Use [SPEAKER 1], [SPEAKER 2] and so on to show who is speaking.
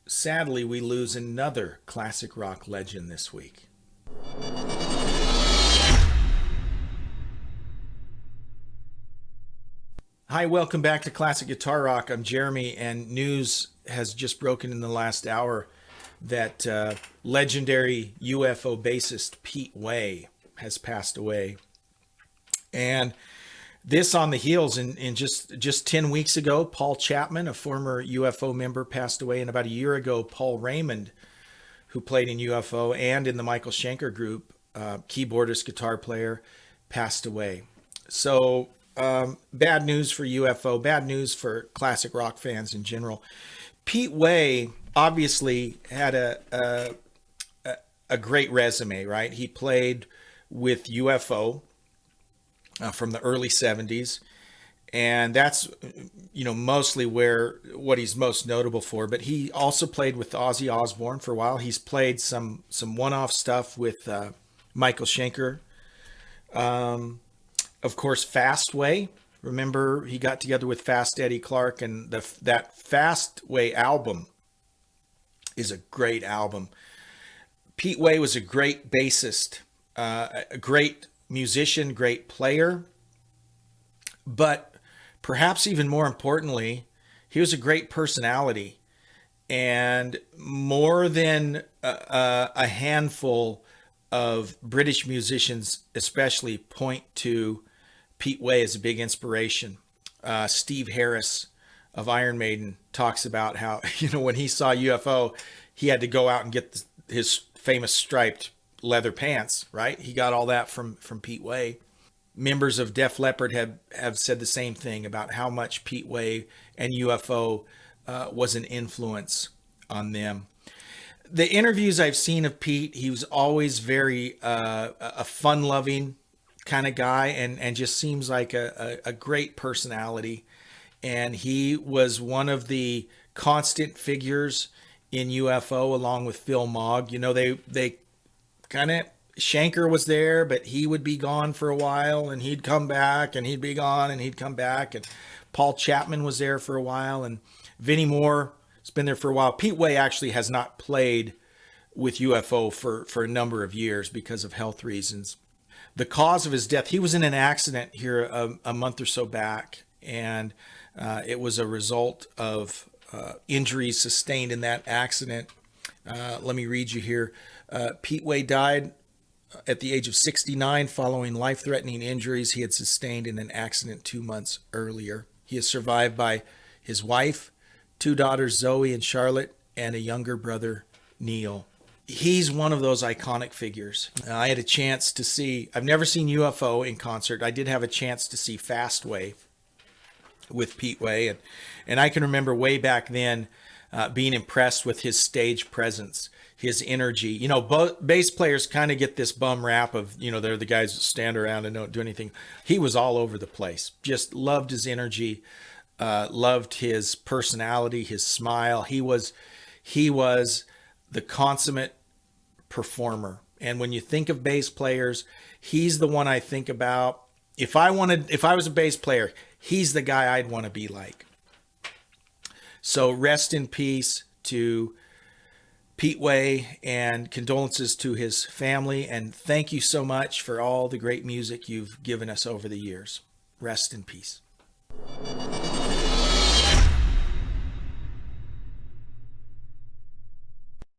[SPEAKER 1] sadly, we lose another classic rock legend this week. Hi, welcome back to Classic Guitar Rock. I'm Jeremy, and news has just broken in the last hour that legendary UFO bassist Pete Way has passed away. And this on the heels, in just 10 weeks ago, Paul Chapman, a former UFO member, passed away. And about a year ago, Paul Raymond, who played in UFO and in the Michael Schenker group, keyboardist, guitar player, passed away. So bad news for UFO, bad news for classic rock fans in general. Pete Way obviously had a great resume, right? He played with UFO from the early 70s, and that's mostly what he's most notable for. But he also played with Ozzy Osbourne for a while. He's played some one-off stuff with Michael Schenker. Of course, Fast Way. Remember, he got together with Fast Eddie Clarke, and that Fast Way album is a great album. Pete Way was a great bassist, a great musician, great player, but perhaps even more importantly, he was a great personality. And more than a handful of British musicians especially point to Pete Way as a big inspiration. Steve Harris of Iron Maiden talks about how, when he saw UFO, he had to go out and get his famous striped leather pants, right? He got all that from Pete Way. Members of Def Leppard have said the same thing about how much Pete Way and UFO was an influence on them. The interviews I've seen of Pete, he was always very a fun-loving kind of guy, and just seems like a great personality. And he was one of the constant figures in UFO along with Phil Mogg. They kind of, Schenker was there, but he would be gone for a while, and he'd come back, and he'd be gone, and he'd come back. And Paul Chapman was there for a while, and Vinnie Moore has been there for a while. Pete Way actually has not played with UFO for a number of years because of health reasons. The cause of his death, he was in an accident here a month or so back, and it was a result of injuries sustained in that accident. Let me read you here. Pete Way died at the age of 69 following life-threatening injuries he had sustained in an accident 2 months earlier. He is survived by his wife, 2 daughters, Zoe and Charlotte, and a younger brother, Neil. He's one of those iconic figures. I had a chance to see, I've never seen UFO in concert. I did have a chance to see Fast Way with Pete Way, and I can remember way back then being impressed with his stage presence, his energy. Both bass players kind of get this bum rap of, they're the guys that stand around and don't do anything. He was all over the place. Just loved his energy, loved his personality, his smile. He was the consummate performer. And when you think of bass players, he's the one I think about. If I was a bass player, he's the guy I'd want to be like. So rest in peace to Pete Way, and condolences to his family. And thank you so much for all the great music you've given us over the years. Rest in peace.